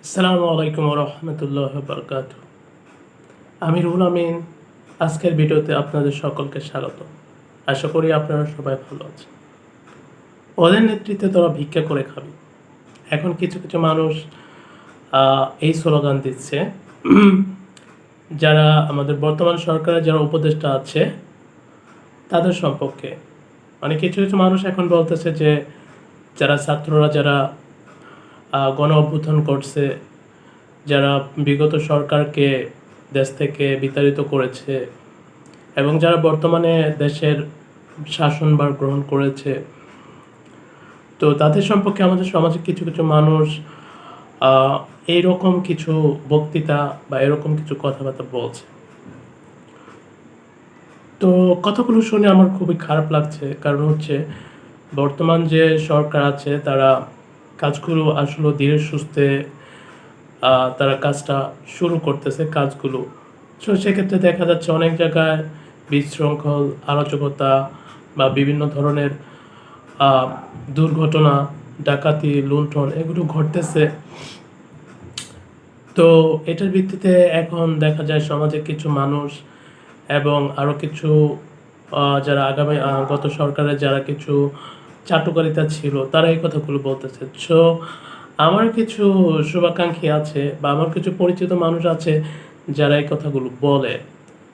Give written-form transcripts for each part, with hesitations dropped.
আসসালামু আলাইকুম রহমতুল্লাহ বরকাত। আমি রুহুল আমিন। আজকের ভিডিওতে আপনাদের সকলকে স্বাগত। আশা করি আপনারা সবাই ভালো আছেন। ওদের নেতৃত্বে তোরা ভিক্ষা করে খাবি। এখন কিছু কিছু মানুষ এই স্লোগান দিচ্ছে, যারা আমাদের বর্তমান সরকারের যারা উপদেষ্টা আছে তাদের সম্পর্কে। মানে কিছু কিছু মানুষ এখন বলতেছে যে যারা ছাত্ররা যারা গণ অভ্যুত্থান করছে, যারা বিগত সরকারকে দেশ থেকে বিতাড়িত করেছে এবং যারা বর্তমানে দেশের শাসনভার গ্রহণ করেছে, তো তাদের সম্পর্কে আমাদের সমাজে কিছু কিছু মানুষ এইরকম কিছু বক্তৃতা বা এরকম কিছু কথাবার্তা বলছে। তো কথাগুলো শুনে আমার খুবই খারাপ লাগছে, কারণ হচ্ছে বর্তমান যে সরকার আছে তারা কাজগুলো আসলে ধীরে সুস্থে তারা কাজটা শুরু করতেছে কাজগুলো। তো সেক্ষেত্রে দেখা যাচ্ছে অনেক জায়গায় বিশৃঙ্খল অরাজকতা বা বিভিন্ন ধরনের দুর্ঘটনা, ডাকাতি, লুণ্ঠন এগুলো ঘটতেছে। তো এটার ভিত্তিতে এখন দেখা যায় সমাজে কিছু মানুষ এবং আরও কিছু যারা আগামী গত সরকারের যারা কিছু চাটুকারিতা ছিল তারা এই কথাগুলো বলতেছে। সো আমার কিছু শুভাকাঙ্ক্ষী আছে বা আমার কিছু পরিচিত মানুষ আছে যারা এই কথাগুলো বলে।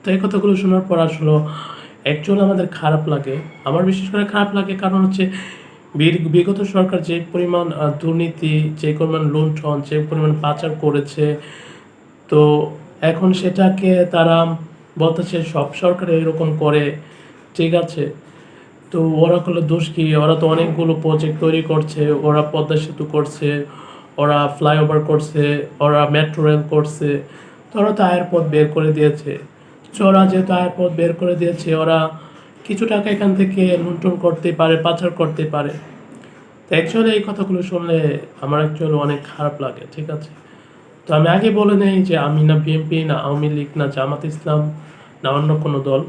তো এই কথাগুলো শোনার পর আসলে অ্যাকচুয়ালি আমাদের খারাপ লাগে। আমার বিশেষ করে খারাপ লাগে কারণ হচ্ছে বিগত সরকার যে পরিমাণ দুর্নীতি, যে পরিমাণ লুণ্ঠন, যে পরিমাণ পাচার করেছে, তো এখন সেটাকে তারা বলতেছে সব সরকার এরকম করে, ঠিক আছে। তো ওরা করলে দোষ কি? ওরা তো অনেকগুলো প্রজেক্ট তৈরি করছে, ওরা পদ্মা সেতু করছে, ওরা ফ্লাইওভার করছে, ওরা মেট্রো রেল করছে, তো ওরা তো আয়ের পথ বের করে দিয়েছে। তো ওরা যেহেতু আয়ের পথ বের করে দিয়েছে, ওরা কিছু টাকা এখান থেকে লুণ্ঠন করতে পারে, পাচার করতে পারে। তো অ্যাকচুয়ালি এই কথাগুলো শুনলে আমার অ্যাকচুয়ালি অনেক খারাপ লাগে, ঠিক আছে। তো আমি আগে বলে নেই যে আমি না বিএনপি, না আওয়ামী লীগ, না জামাত ইসলাম, না অন্য কোনো দল।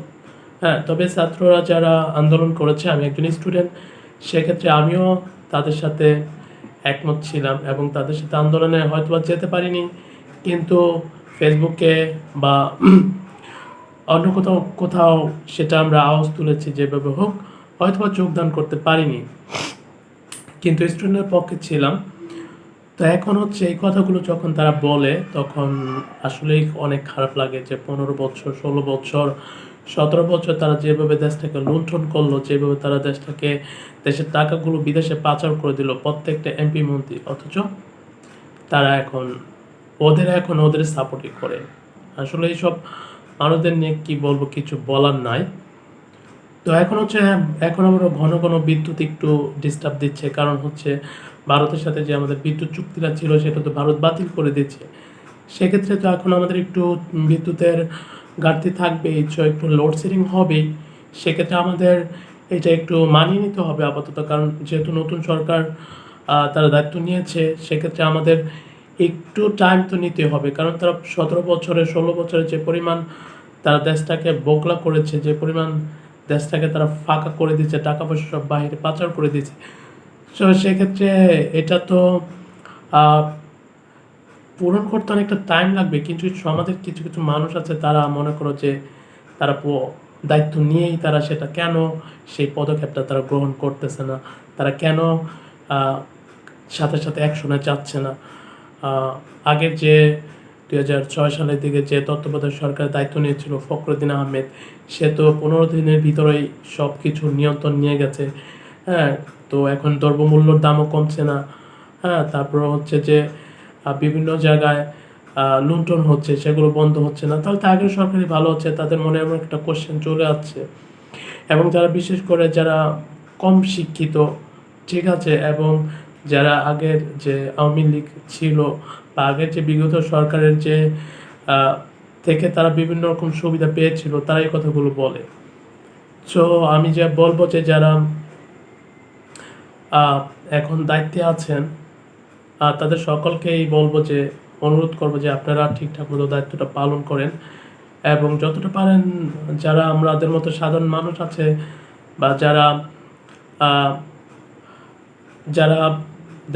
হ্যাঁ, তবে ছাত্ররা যারা আন্দোলন করেছে, আমি একজন স্টুডেন্ট, সেক্ষেত্রে আমিও তাদের সাথে একমত ছিলাম এবং তাদের সাথে আন্দোলনে হয়তো যেতে পারিনি, কিন্তু ফেসবুকে বা অন্য কোথাও কোথাও সেটা আমরা আওয়াজ তুলেছি যেভাবে হোক, হয়তো যোগদান করতে পারিনি, কিন্তু স্টুডেন্টের পক্ষে ছিলাম। তো এখন হচ্ছে এই কথাগুলো যখন তারা বলে তখন আসলেই অনেক খারাপ লাগে যে 15 বছর, 16 বছর, 17 বছর তারা যেভাবে দেশটাকে লুণ্ঠন করলো, যেভাবে তারা দেশটাকে, দেশের টাকাগুলো বিদেশে পাচার করে দিল প্রত্যেকটা এমপি মন্ত্রী, অথচ তারা এখন ওদের সাপোর্টই করে। আসলে এইসব মানুষদের নিয়ে কি বলবো, কিছু বলার নাই। তো এখন আমরা ঘন ঘন বিদ্যুৎ একটু ডিস্টার্ব দিচ্ছে, কারণ হচ্ছে ভারতের সাথে যে আমাদের বিদ্যুৎ চুক্তিটা ছিল সেটা তো ভারত বাতিল করে দিচ্ছে। সেক্ষেত্রে তো এখন আমাদের একটু বিদ্যুতের ঘাটতি থাকবেই, একটু লোডশেডিং হবেই। সেক্ষেত্রে আমাদের এটা একটু মানিয়ে নিতে হবে আপাতত, কারণ যেহেতু নতুন সরকার তারা দায়িত্ব নিয়েছে, সেক্ষেত্রে আমাদের একটু টাইম তো নিতে হবে, কারণ তারা 17 বছরে, 16 বছরে যে পরিমাণ তারা দেশটাকে বোকলা করেছে, যে পরিমাণ দেশটাকে তারা ফাঁকা করে দিচ্ছে, টাকা পয়সা সব বাইরে পাচার করে দিচ্ছে। তো সেক্ষেত্রে এটা তো পূরণ করতে অনেকটা টাইম লাগবে, কিন্তু সমাজের কিছু কিছু মানুষ আছে তারা মনে করো যে তারা দায়িত্ব নিয়েই তারা সেটা কেন সেই পদক্ষেপটা তারা গ্রহণ করতেছে না, তারা কেন সাথে সাথে অ্যাকশনে যাচ্ছে না। আগের যে 2006 সালের দিকে যে তত্ত্বাবধায়ক সরকারের দায়িত্ব নিয়েছিল ফখরুদ্দিন আহমেদ, সে তো 15 দিনের ভিতরেই সব কিছু নিয়ন্ত্রণ নিয়ে গেছে। হ্যাঁ, তো এখন দ্রব্যমূল্যর দামও কমছে না। হ্যাঁ, তারপর হচ্ছে যে বিভিন্ন জায়গায় লুণ্ঠন হচ্ছে, সেগুলো বন্ধ হচ্ছে না। তাহলে তো আগের সরকারই ভালো হচ্ছে, তাদের মনে এমন একটা কোশ্চেন চলে আসছে। এবং যারা বিশেষ করে যারা কম শিক্ষিত, ঠিক আছে, এবং যারা আগের যে আওয়ামী লীগ ছিল বা আগের যে বিগত সরকারের যে থেকে তারা বিভিন্ন রকম সুবিধা পেয়েছিল, তারা এই কথাগুলো বলে। সো আমি যা বলবো যে যারা এখন দায়িত্বে আছেন তাদের সকলকেই বলবো যে, অনুরোধ করবো যে আপনারা ঠিকঠাক মতো দায়িত্বটা পালন করেন এবং যতটা পারেন যারা আমাদের মতো সাধারণ মানুষ আছে বা যারা যারা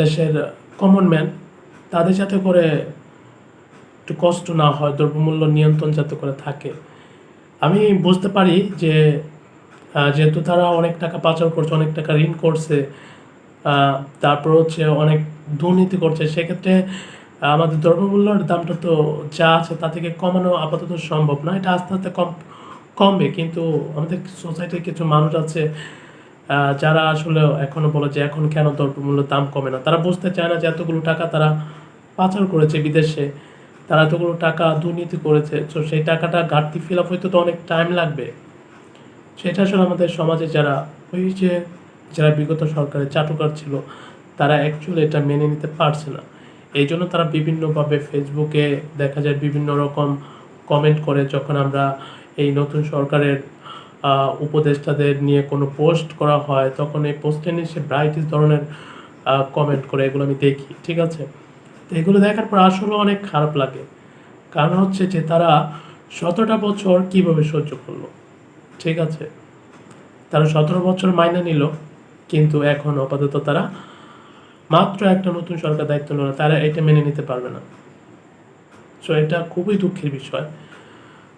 দেশের কমন ম্যান, তাদের যাতে করে একটু কষ্ট না হয়, দ্রব্যমূল্য নিয়ন্ত্রণ যাতে করে থাকে। আমি বুঝতে পারি যে যেহেতু তারা অনেক টাকা পাচার করছে, অনেক টাকা ঋণ করছে, তারপর হচ্ছে অনেক দুর্নীতি করছে, সেক্ষেত্রে আমাদের দ্রব্যমূল্যের দামটা তো যা আছে তা থেকে কমানো আপাতত সম্ভব না। এটা আস্তে আস্তে কমবে, কিন্তু আমাদের সোসাইটির কিছু মানুষ আছে যারা আসলে এখনো বলে যে এখন কেন দ্রব্যমূল্যের দাম কমে না। তারা বুঝতে চায় না যে এতগুলো টাকা তারা পাচার করেছে বিদেশে, তারা এতগুলো টাকা দুর্নীতি করেছে, তো সেই টাকাটা ঘাটতি ফিল আপ হইতে তো অনেক টাইম লাগবে। সেটা আসলে আমাদের সমাজে যারা ওই যে যারা বিগত সরকারের চাটুকার ছিল, তারা অ্যাকচুয়ালি এটা মেনে নিতে পারছে না। এই জন্য তারা বিভিন্নভাবে ফেসবুকে দেখা যায় বিভিন্ন রকম কমেন্ট করে, যখন আমরা এই নতুন সরকারের উপদেষ্টাদের নিয়ে কোনো পোস্ট করা হয়, তখন এই পোস্টে নিয়ে সে ব্রাইটিস ধরনের কমেন্ট করে, এগুলো আমি দেখি, ঠিক আছে। তো এগুলো দেখার পর আসলে অনেক খারাপ লাগে। কারণ হচ্ছে যে তারা 17টা বছর কীভাবে সহ্য করলো, ঠিক আছে। তারা 17 বছর মাইনে নিল, কিন্তু এখন আপাতত তারা মাত্র একটা নতুন সরকার দায়িত্ব নিল, তারা এটা মেনে নিতে পারবে না। সো এটা খুবই দুঃখের বিষয়।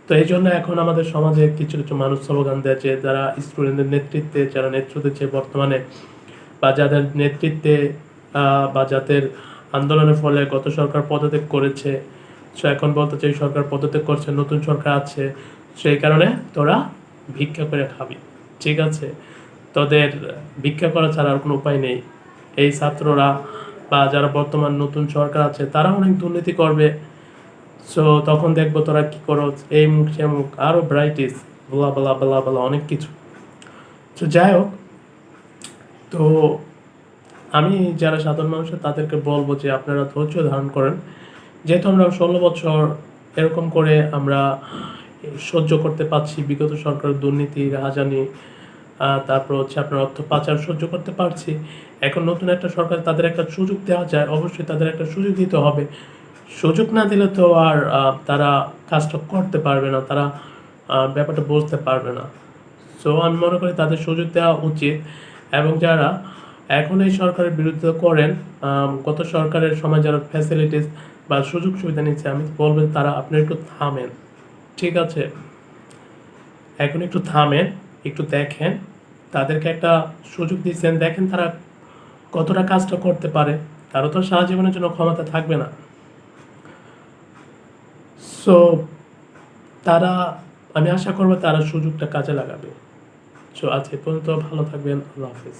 তো এই জন্য এখন আমাদের সমাজে কিছু কিছু মানুষ স্লোগান দেয় যে যারা স্টুডেন্টদের নেতৃত্বে, যারা নেতৃত্ব দিচ্ছে বর্তমানে, বা যাদের নেতৃত্বে বা যাদের আন্দোলনের ফলে গত সরকার পদত্যাগ করেছে, সো এখন বলতে চাই সরকার পদত্যাগ করছে, নতুন সরকার আছে, সেই কারণে তোরা ভিক্ষা করে খাবি, ঠিক আছে। তোদের ভিক্ষা করা ছাড়া আর কোনো উপায় নেই। এই ছাত্ররা বা যারা বর্তমান নতুন সরকার আছে, তারা অনেক দুর্নীতি করবে। সো তখন দেখবো তোরা কি করো, এই মুখ সে মুখ, আরও ব্রাইটিস, বলা বলা বলা বলা অনেক কিছু। তো যাই হোক, তো আমি যারা সাধারণ মানুষ তাদেরকে বলবো যে আপনারা ধৈর্য ধারণ করেন। যেহেতু আমরা 16 বছর এরকম করে আমরা সহ্য করতে পারছি, বিগত সরকারের দুর্নীতি, রাহাজানি, তারপর হচ্ছে আপনার অর্থ পাচার সহ্য করতে পারছি। এখন নতুন একটা সরকার, তাদের একটা সুযোগ দেওয়া যায়, অবশ্যই তাদের একটা সুযোগ দিতে হবে। সুযোগ না দিলে তো আর তারা কাজটা করতে পারবে না, তারা ব্যাপারটা বুঝতে পারবে না। সো আমি মনে করি তাদের সুযোগ দেওয়া উচিত। এবং যারা এখন এই সরকারের বিরুদ্ধে করেন, গত সরকারের সময় যারা ফ্যাসিলিটিস বা সুযোগ সুবিধা নিচ্ছে, আমি বলবো তারা আপনি একটু থামেন, ঠিক আছে। এখন একটু থামেন, একটু দেখেন, তাদেরকে একটা সুযোগ দিচ্ছেন, দেখেন তারা কতটা কাজটা করতে পারে। তারা তো সারা জীবনের জন্য ক্ষমতা থাকবে না। সো তারা, আমি আশা করবো তারা সুযোগটা কাজে লাগাবে। সো আজ এ পর্যন্ত, ভালো থাকবেন, আল্লাহ হাফিজ।